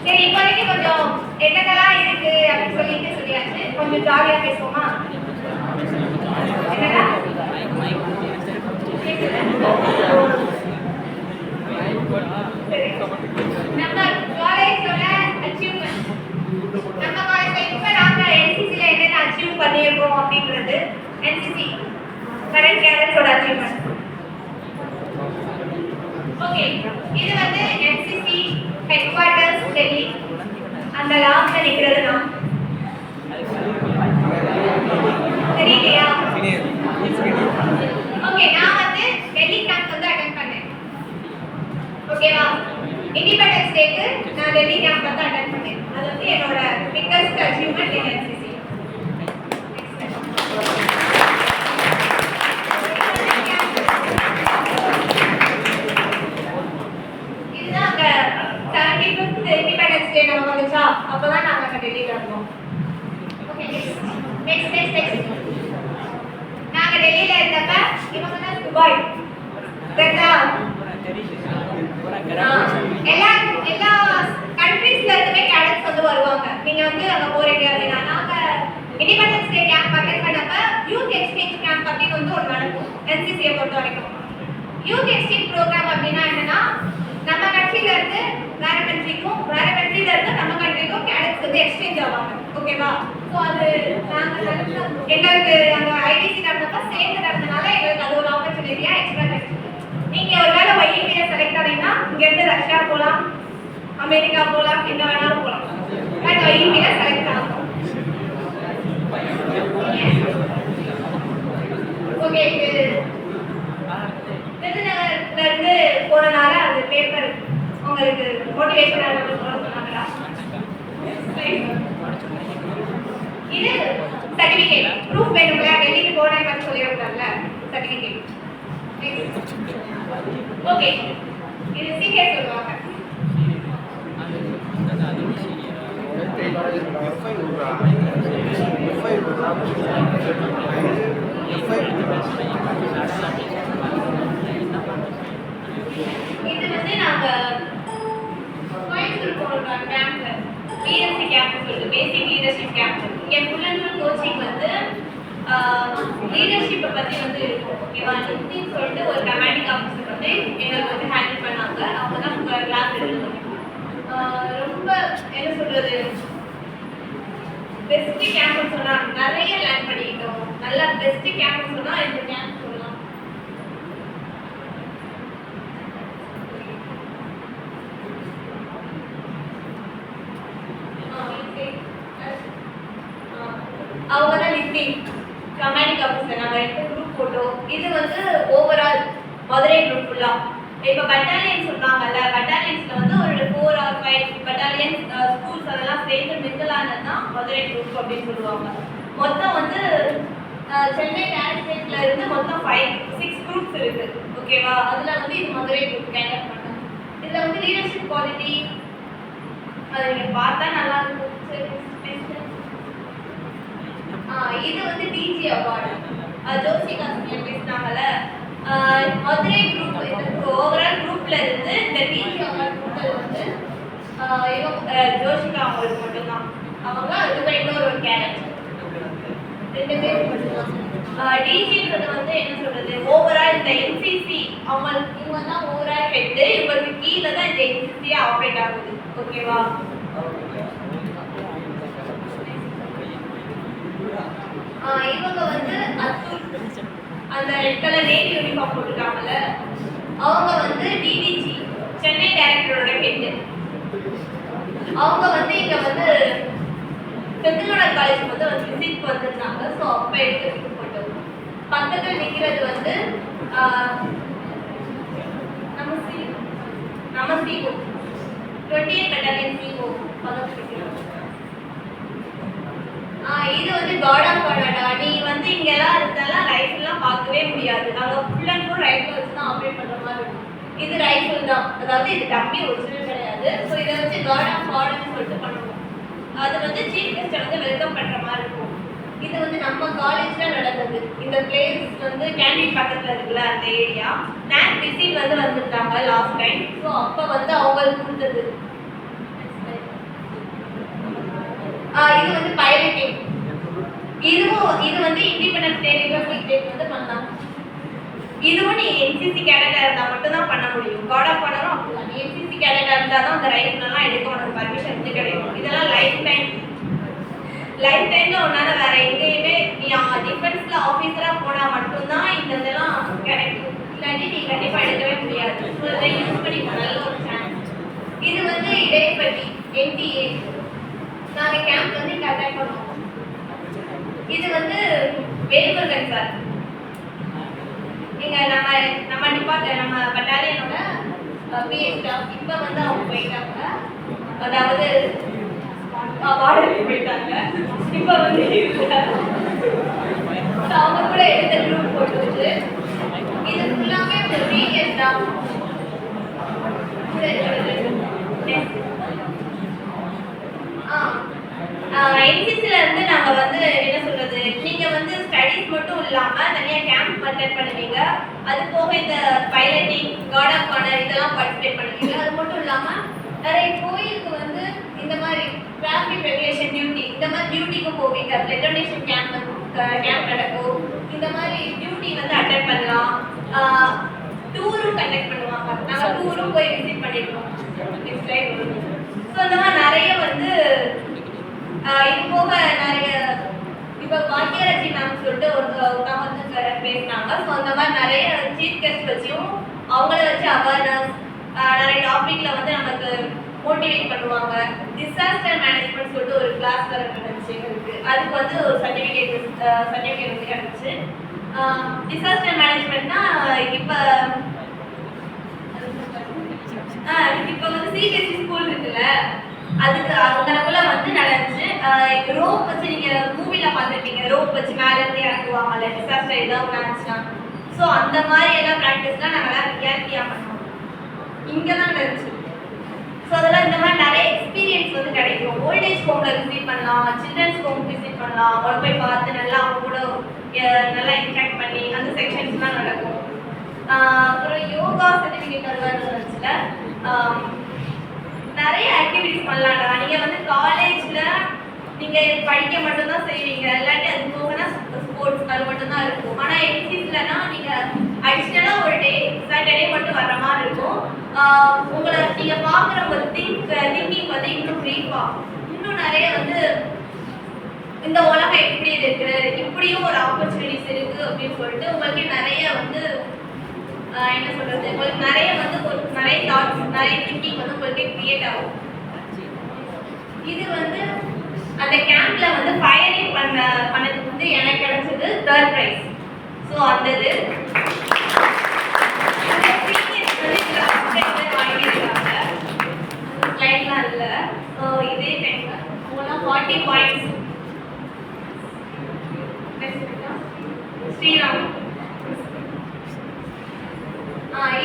சரி, இப்போ வரைக்கும் கொஞ்சம் என்னென்னலாம் இருக்கு அப்படின்னு சொல்லியாச்சு. கொஞ்சம் ஜாலியா பேசுவோமா? என்னடா நம்ம காலேஜோட அச்சீவ்மெண்ட் நம்ம காலேஜ்ல இப்ப நாங்க என்சிசில என்னென்ன அச்சீவ் பண்ணியிருக்கோம் அப்படிங்கிறது என்சிசி கரண்ட் கேடட்ஸோட அச்சீவ்மெண்ட். ஓகே, இது வந்து என்சிசி ஹெட் குவார்ட்டர்ஸ் டெல்லி. அந்த லாஸ்ட்ல நிக்கிறது நான். தெரியலையா? ஓகே, நான் வந்து டெல்லி கேம்ப் வந்து அட்டெண்ட் பண்ணேன். ஓகேவா? இண்டிபெண்டன்ஸ் டேக்கு நான் டெல்லி கேம்ப் வந்து அட்டெண்ட் பண்ணேன். அது வந்து என்னோட பிக்கஸ்ட் அச்சீவ்மெண்ட் இன் என்சிசி. இதுதான் அங்க 75th இண்டிபெண்டன்ஸ் டே நம்ம வந்துச்சா, அப்பதான் நாங்க அங்க டெல்லியில இருந்தோம். ஓகே, நெக்ஸ்ட் நாங்க டெல்லியில இருந்தப்ப இவங்க தான் துபாய். எல்லா கண்ட்ரீஸ்ல இருந்துமே கேடட்ஸ் வந்து வருவாங்க. நீங்க வந்து அங்க போறீங்க அப்படின்னா, நாங்க இண்டிபெண்டன்ஸ் டே கேம்ப் அட்டெண்ட் பண்ணப்ப யூத் எக்ஸ்சேஞ்ச் கேம்ப் அப்படின்னு வந்து ஒன்று நடக்கும் என்சிசியை பொறுத்த வரைக்கும். யூத் எக்ஸ்சேஞ்ச் ப்ரோக்ராம் அப்படின்னா என்னன்னா, நம்ம கண்ட்ரில இருந்து வேற கண்ட்ரிக்கும், வேற கண்ட்ரில இருந்து நம்ம கண்ட்ரிக்கும் கேடட்ஸ் வந்து எக்ஸ்சேஞ்ச் ஆவாங்க. ஓகேவா? ஸோ அது எங்களுக்கு அந்த ஐடிசி நடந்தப்ப சேர்ந்து நடந்தனால எங்களுக்கு அது ஒரு ஆப்பர்ச்சுனிட்டியா எக்ஸ்ட்ரா கிடைக்கும். நீங்க ஒருவேளை ஒய்இபில செலக்ட் ஆனீங்கன்னா இங்க இருந்து ரஷ்யா போலாம், அமெரிக்கா போலாம், எங்க வேணாலும் போலாம். பட் ஒய்இபில செலக்ட் ஆகும். ஓகே, விருதுநகர்ல இருந்து போறனால அது பேப்பர் உங்களுக்கு மோட்டிவேஷனல் சொன்னாங்களா? இது சர்டிபிகேட் ப்ரூஃப் வேணும்ல, டெல்லிக்கு போறேன்னு மட்டும் சொல்லிடக்கூடாதுல்ல, சர்டிபிகேட். ஓகே, இது சீக்கிரம் சொல்லுவாங்க. இது வந்து நாங்க கோயம்புத்தூர் போற கேம்ப், பிஎஸ்சி கேம்ப் சொல்லிட்டு பேசிக் லீடர்ஷிப் கேம்ப். இங்க ஃபுல் அண்ட் ஃபுல் கோச்சிங் வந்து லீடர்ஷிப்பை பத்தி வந்து இருக்கும். ஓகேவா? நிதின்னு சொல்லிட்டு ஒரு கமாண்டிங் ஆஃபீஸர் வந்து எங்களுக்கு வந்து ஹேண்டில் பண்ணாங்க. அவங்க தான் கிளாஸ் எடுக்கணும். ரொம்ப என்ன சொல்றது, பெஸ்ட் கேம்ப்னு சொன்னா நிறைய லேர்ன் பண்ணிக்கிட்டோம். நல்லா பெஸ்ட் கேம்ப்னு சொன்னா இந்த கேம்ப் சொல்லலாம். அவங்க தான் நிதின் கமாண்டிங் ஆஃபீஸர். நாங்கள் 2 குரூப் போட்டோம். இது வந்து ஓவரால் மதுரை குரூப் ஃபுல்லா. இப்போ பட்டாலியன் சொன்னாங்கல்ல, பட்டாலியன்ஸ்ல வந்து ஒரு 4 or 5 பட்டாலியன்ஸ் ஸ்கூல்ஸ் அதெல்லாம் சேர்ந்து மிங்கிளானது தான் மதுரை குரூப் அப்படின்னு சொல்லுவாங்க. மொத்தம் வந்து சென்னை டைரக்டரேட்ல இருந்து மொத்தம் 6 குரூப்ஸ் இருக்கு. ஓகேவா? அதுல வந்து இது மதுரை குரூப் கேண்டர் பண்ணாங்க. இதுல வந்து லீடர்ஷிப் குவாலிட்டி அது நீங்க பார்த்தா நல்லா இருக்கும். இது வந்து டிஜி அவார்டு. ஜோசிகா சீனியர் பேசினாங்கல்ல, மதுரை குரூப் இந்த ஓவரால் குரூப்ல இருந்து இந்த டிஜி அவார்டு கொடுத்தது வந்து ஜோசிகா அவங்களுக்கு மட்டும்தான். அவங்க அதுக்கு இன்னொரு கேரட் 2 பேர் மட்டும்தான். டிஜின்றது வந்து என்ன சொல்றது, ஓவரால் இந்த என்சிசி இவங்க தான் ஓவரால் ஹெட். இவங்களுக்கு கீழே தான் இந்த என்சிசியே ஆப்ரேட் ஆகுது. ஓகேவா? இவங்க வந்து அந்த ரெட் கலர் நேவி யூனிஃபார்ம் போட்டுருக்காங்கல்ல, அவங்க வந்து டிடிஜி சென்னை டைரக்டரோட ஹெட். அவங்க வந்து இங்க வந்து செந்தில்நாதர் காலேஜ் வந்து விசிட் வந்திருந்தாங்க. ஸோ அப்போ எடுத்து விசிட் போட்டோம். பக்கத்தில் நிற்கிறது வந்து நம்ம சிஓ 28 பட்டாலியன் சிஓ பக்கத்தில் நிற்கிறோம். இது வந்து காட் ஆஃப் கர்நாடகா. நீ வந்து இங்கெல்லாம் இருந்தாலும் ரைஃபிள்லாம் பார்க்கவே முடியாது. நாங்கள் ஃபுல் அண்ட் ஃபுல் ரைஃபிள் வச்சு தான் ஆப்ரேட் பண்ணுற மாதிரி இருக்கும். இது ரைஃபிள் தான், அதாவது இது டம்மி ஒரிஜினல் கிடையாது. ஸோ இதை வச்சு காட் ஆஃப் கார்டுன்னு சொல்லிட்டு பண்ணுவோம். அது வந்து சீஃப் கெஸ்ட்டை வந்து வெல்கம் பண்ணுற மாதிரி இருக்கும். இது வந்து நம்ம காலேஜில் நடந்தது. இந்த பிளேஸ் வந்து கேண்டீன் பக்கத்தில் இருக்குல்ல அந்த ஏரியா. நேக் விசிட் வந்து வந்திருந்தாங்க லாஸ்ட் டைம். ஸோ அப்போ வந்து அவங்களுக்கு கொடுத்தது. இது வந்து பைலட்டிங். இது வந்து இண்டிபெண்டன்ஸ் டே ரிபப்ளிக் டே வந்து பண்ணாங்க. இதுவும் நீ என்சிசி கேடட்டா இருந்தா மட்டும் தான் பண்ண முடியும். காட் ஆஃப் ஆனரும் அப்படிதான். நீ என்சிசி கேடட்டா இருந்தா தான் அந்த ரைஃபிள்லாம் எடுக்க உனக்கு பர்மிஷன் வந்து கிடைக்கும். இதெல்லாம் லைஃப் டைம்ல உன்னால வேற எங்கேயுமே நீ டிஃபென்ஸ்ல ஆஃபீஸரா போனா மட்டும்தான் இந்த இதெல்லாம் கிடைக்கும். இல்லாட்டி நீ கண்டிப்பா எடுக்கவே முடியாது. ஸோ இதை யூஸ் பண்ணிக்கோ, நல்ல ஒரு சான்ஸ். இது வந்து இடைப்பட்டி NTA நாங்க கேம்ப் வந்து இங்க அட்டெண்ட் பண்ணுவோம். இது வந்து வேல்முருகன் சார். இங்க நம்ம டிபார்ட்மெண்ட் நம்ம பட்டாலியனோட பிஎஸ் ஸ்டாஃப். இப்போ வந்து அவங்க போயிட்டாங்க, அதாவது பார்டருக்கு போயிட்டாங்க. இப்போ வந்து அவங்க கூட எடுத்த குரூப் போட்டு இது ஃபுல்லாமே ஒரு பிஎஸ் ஸ்டாஃப். என்சிசில இருந்து நாங்க வந்து என்ன சொல்றது, நீங்க வந்து ஸ்டடீஸ் மட்டும் இல்லாம தனியா கேம்ப் அட்டெண்ட் பண்ணுவீங்க. அது போக இந்த பைலட்டிங், கார்ட் ஆஃப் ஆனர் இதெல்லாம் பார்ட்டிசிபேட் பண்ணுவீங்க. அது மட்டும் இல்லாம நிறைய கோயிலுக்கு வந்து இந்த மாதிரி டிராஃபிக் ரெகுலேஷன் டியூட்டி, இந்த மாதிரி டியூட்டிக்கு போவீங்க. பிளட் டொனேஷன் கேம்ப் நடக்கும். இந்த மாதிரி டியூட்டி வந்து அட்டெண்ட் பண்ணலாம். டூரும் கண்டக்ட் பண்ணுவாங்க. நாங்க டூரும் போய் விசிட் பண்ணிருக்கோம். நெக்ஸ்ட் டைம் ஸோ இந்த மாதிரி நிறைய வந்து இது போக நிறைய இப்போ பாக்கியராஜி மேம் சொல்லிட்டு ஒருத்தவங்க வந்து பேசினாங்க. ஸோ அந்த மாதிரி நிறைய சீஃப் கெஸ்ட் வச்சும் அவங்கள வச்சு அவேர்னஸ் நிறைய டாபிக்ல வந்து நமக்கு மோட்டிவேட் பண்ணுவாங்க. டிசாஸ்டர் மேனேஜ்மெண்ட் சொல்லிட்டு ஒரு கிளாஸ் வர நடந்துச்சு எங்களுக்கு. அதுக்கு வந்து ஒரு சர்டிஃபிகேட் வந்து கிடைச்சு. டிசாஸ்டர் மேனேஜ்மெண்ட்னா இப்போ வந்து சிபிஎஸ்சி ஸ்கூல் இருக்குல்ல, அதுக்கு அங்கனக்குள்ள வந்து நடந்துச்சு. ரோப் வச்சு நீங்க மூவில பார்த்துருப்பீங்க, ரோப் வச்சு மேல இருந்து இறங்குவாங்கல்ல டிசாஸ்டர் ஏதாவது நடந்துச்சுன்னா. ஸோ அந்த மாதிரி எல்லாம் ப்ராக்டிஸ்லாம் நாங்கள்லாம் ரியாலிட்டியா பண்ணோம். இங்கே தான் நடந்துச்சு. ஸோ அதெல்லாம் இந்த மாதிரி நிறைய எக்ஸ்பீரியன்ஸ் வந்து கிடைக்கும். ஓல்டேஜ் ஹோம்ல விசிட் பண்ணலாம், சில்ட்ரன்ஸ் ஹோம் விசிட் பண்ணலாம். அவங்க போய் பார்த்து நல்லா அவங்க கூட நல்லா இன்ட்ராக்ட் பண்ணி அந்த செக்ஷன்ஸ்லாம் நடக்கும். அப்புறம் யோகா சர்டிஃபிகேட் நடந்துச்சுல, நிறைய ஆக்டிவிட்டிஸ் பண்ணலாம்டா. நீங்க வந்து காலேஜ்ல நீங்க படிக்க மட்டும்தான் செய்வீங்க, இல்லாட்டி அது போகனா ஸ்போர்ட்ஸ் அது மட்டும்தான் இருக்கும். ஆனா என்சிசிலனா நீங்க அடிஷ்னலா ஒரு டே சாட்டர்டே மட்டும் வர்ற மாதிரி இருக்கும். உங்களை நீங்க பாக்குற ஒரு திங்கிங் வந்து இன்னும் பிரீஃபா, இன்னும் நிறைய வந்து இந்த உலகம் எப்படி இருக்கு, இப்படியும் ஒரு ஆப்பர்ச்சுனிட்டிஸ் இருக்கு அப்படின்னு சொல்லிட்டு உங்களுக்கு நிறைய வந்து என்ன சொல்றது, உங்களுக்கு நிறைய வந்து நிறைய தாட்ஸ், நிறைய திங்கிங் வந்து உங்களுக்கு கிரியேட் ஆகும். இது வந்து அந்த கேம்ப்ல வந்து ஃபயரிங் பண்ணதுக்கு வந்து எனக்கு கிடைச்சது 3rd பிரைஸ். ஸோ அந்த இது ஸ்லைட்லாம் இல்லை. ஸோ இதே டைம்ல அவங்களாம் 40 பாயிண்ட்ஸ். ஸ்ரீராம்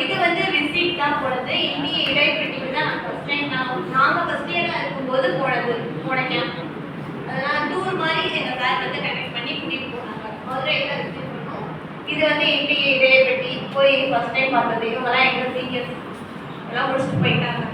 இது வந்து விசிட் தான் போனது. இந்திய இடைப்பட்டிக்கு தான் ஃபர்ஸ்ட் டைம் நாங்கள் ஃபர்ஸ்ட் இயராக இருக்கும்போது போன கேம்ப். அதெல்லாம் டூர் மாதிரி எங்கள் சார் வந்து கனெக்ட் பண்ணி கூட்டிகிட்டு போனாங்க. மதுரையில் விசிட் பண்ணோம். இது வந்து இந்திய இடைப்பட்டி போய் ஃபர்ஸ்ட் டைம் பார்த்தது. இவங்கெல்லாம் எங்கள் சீனியர்ஸ் எல்லாம் முடிச்சுட்டு போயிட்டாங்க.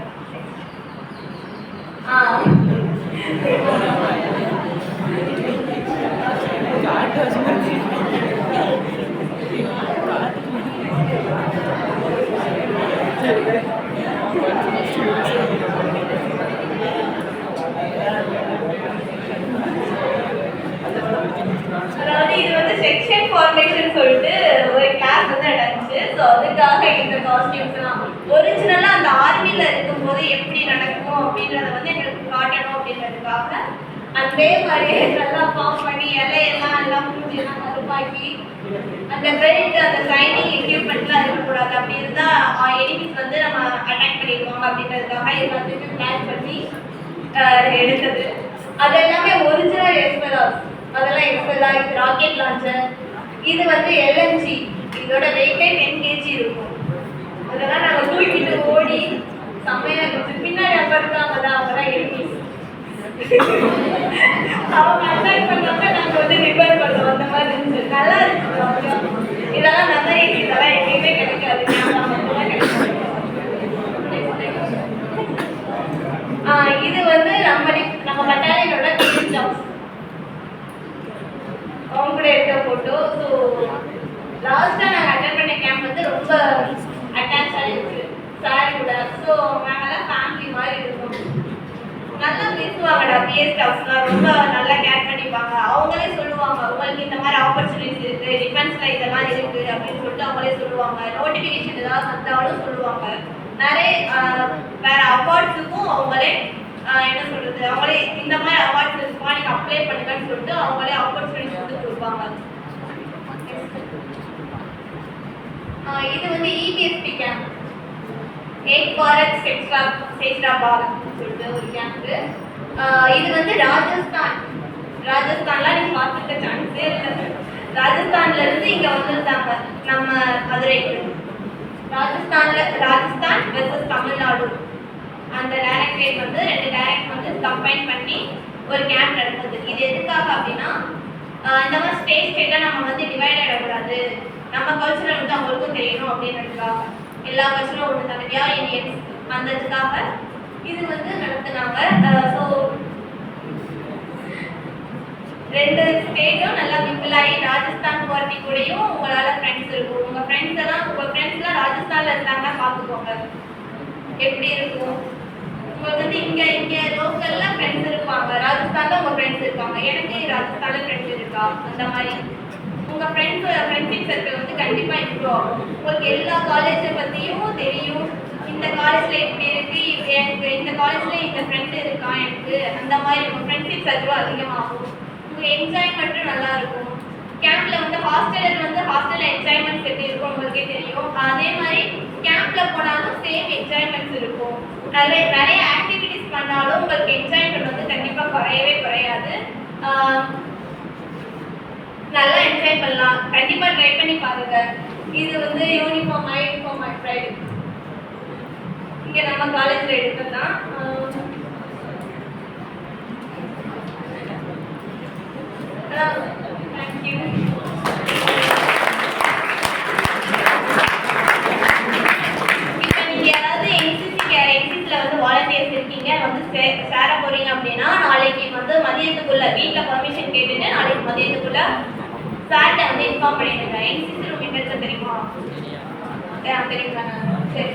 அதாவது இது வந்து செக்ஷன் ஃபார்மேஷன் சொல்லிட்டு ஒரு கிளாஸ் வந்து நடந்துச்சு. ஸோ அதுக்காக இந்த காஸ்டியூம்ஸ்லாம் ஒரிஜினலாக அந்த ஆர்மியில் இருக்கும்போது எப்படி நடக்கும் அப்படின்றத வந்து எங்களுக்கு காட்டணும் அப்படின்றதுக்காக அதே மாதிரியே நல்லா ஃபார்ம் பண்ணி இலையெல்லாம் எல்லாம் பூஜையெல்லாம் கருப்பாக்கி அந்த பெல்ட் அந்த ட்ரைனிங் எக்யூப்மெண்ட்லாம் இருக்கக்கூடாது. அப்படி இருந்தால் எனிமிஸ் வந்து நம்ம அட்டாக் பண்ணிடுவாங்க அப்படின்றதுக்காக எல்லாத்தையுமே பிளான் பண்ணி எடுத்தது. அது எல்லாமே ஒரிஜினல் எஸ்பெலாஸ். அதெல்லாம் எஸ்பெலா, இது ராக்கெட் லான்ச்சர், இது வந்து LNG. இதோட வெயிட்டே 10 kg இருக்கும். அதெல்லாம் நாங்கள் தூக்கிட்டு ஓடி செம்மையா இருந்துச்சு. பின்னாடி அப்போ இருக்காங்க தான், அவங்க தான் எனிமிஸ். அவங்க அட்டாக் பண்ணாம நாங்கள் வந்து ரிப்பேர் பண்ணுவோம். அந்த மாதிரி இருந்துச்சு. நல்லா இருந்துச்சு. இதெல்லாம் மெமரிஸ். இதெல்லாம் எங்கேயுமே கிடைக்காது. இது வந்து நம்ம பட்டாலியனோட கிளீன் ஜாப்ஸ் அவங்க கூட எடுத்த ஃபோட்டோ. ஸோ லாஸ்ட்டாக நாங்கள் அட்டெண்ட் பண்ண கேம்ப் ரொம்ப அட்டாச்சாக இருக்கு சார் கூட. ஸோ நாங்கெல்லாம் ஃபேமிலி மாதிரி இருக்கும். நல்லா பேசுவாங்கடா பிஎஸ் ஸ்டாஃப்ஸ்லாம், ரொம்ப நல்லா கேர் பண்ணிப்பாங்க. அவங்களே சொல்லுவாங்க உங்களுக்கு இந்த மாதிரி ஆப்பர்ச்சுனிட்டிஸ் இருக்கு, டிஃபென்ஸ்ல இதெல்லாம் இருக்கு அப்படின்னு சொல்லிட்டு அவங்களே சொல்லுவாங்க. நோட்டிஃபிகேஷன் ஏதாவது வந்தாலும் சொல்லுவாங்க. நிறைய வேற அவார்ட்ஸுக்கும் அவங்களே என்ன சொல்றது, அவங்களே இந்த மாதிரி அவார்ட்ஸ் இருக்குமா நீங்க அப்ளை பண்ணுங்கன்னு சொல்லிட்டு அவங்களே ஆப்பர்ச்சுனிட்டிஸ் வந்து கொடுப்பாங்க. இது வந்து இபிஎஸ்பி கேம்ப், 8 ஃபாரஸ்ட் எக்ஸ்ட்ரா பால் சொல்லிட்டு ஒரு கேம்ப். இது வந்து ராஜஸ்தான்லாம் நீங்க பார்த்துக்க சான்ஸே இல்லை. ராஜஸ்தான்ல இருந்து இங்க வந்திருந்தாங்க நம்ம மதுரைக்கு. ராஜஸ்தான் வெர்சஸ் தமிழ்நாடு அந்த டைரக்டரேட் வந்து 2 டைரக்ட் வந்து கம்பைன் பண்ணி ஒரு கேம்ப் நடந்தது. இது எதுக்காக அப்படின்னா இந்த மாதிரி ஸ்டேட்டா நம்ம வந்து டிவைட் ஆகிடக்கூடாது, நம்ம கல்ச்சரை வந்து அவங்களுக்கும் தெரியணும் அப்படின்றதுக்காக. எல்லா கல்ச்சரும் ஒன்று தனியா இந்தியன்ஸ் வந்ததுக்காக இது வந்து நடத்துனாங்க. ஸோ 2 ஸ்டேட்டும் நல்லா மிங்கிள் ஆகி ராஜஸ்தான் பார்ட்டி கூடயும் உங்களால ஃப்ரெண்ட்ஸ் இருக்கும். உங்க ஃப்ரெண்ட்ஸ்லாம் ராஜஸ்தான்ல இருந்தாங்கன்னா பார்த்துக்கோங்க எப்படி இருக்கும். உங்களுக்கு வந்து இங்க லோக்கல்ல ஃப்ரெண்ட்ஸ் இருப்பாங்க, ராஜஸ்தான்ல உங்க ஃப்ரெண்ட்ஸ் இருப்பாங்க. எனக்கு ராஜஸ்தான்ல ஃப்ரெண்ட்ஸ் இருக்கா, அந்த மாதிரி உங்க ஃப்ரெண்ட்ஷிப் சர்க்கிள் வந்து கண்டிப்பா இம்ப்ரூவ் ஆகும். உங்களுக்கு எல்லா காலேஜை பத்தியும் தெரியும். இந்த காலேஜ்ல இப்படி இருக்கு, எனக்கு இந்த காலேஜ்ல இந்த ஃப்ரெண்ட் இருக்கா எனக்கு, அந்த மாதிரி உங்க ஃப்ரெண்ட்ஷிப் சர்க்கிள் அதிகமாகும். உங்க என்ஜாய்மெண்ட்டும் நல்லா இருக்கும். கேம்ப்ல வந்து ஹாஸ்டல்ல என்ஜாய்மெண்ட்ஸ் எப்படி இருக்கும் உங்களுக்கே தெரியும். அதே மாதிரி கேம்ப்ல போனாலும் சேம் என்ஜாய்மெண்ட்ஸ் இருக்கும். நிறைய ஆக்டிவிட்டிஸ் பண்ணாலும் உங்களுக்கு என்ஜாய்மெண்ட் வந்து கண்டிப்பா குறையவே குறையாது. நல்லா என்ஜாய் பண்ணலாம். கண்டிப்பா ட்ரை பண்ணி பாருங்க. இது வந்து யூனிஃபார்ம் ப்ரைடு இங்க நம்ம காலேஜ்ல எடுத்ததான். தேங்க்யூ. இப்போ நீங்க யாராவது என்சிசில வந்து வாலண்டியர்ஸ் இருக்கீங்க வந்து சேர போறீங்க அப்படின்னா நாளைக்கு வந்து மதியத்துக்குள்ள வீட்டுல பர்மிஷன் கேட்டுட்டு நாளைக்கு மதியத்துக்குள்ள சார்ட்ட வந்து இன்ஃபார்ம் பண்ணிடுங்க. என்சிசி ரூம் எங்க இருக்கு தெரியுமா? தெரியுங்களா? சரி.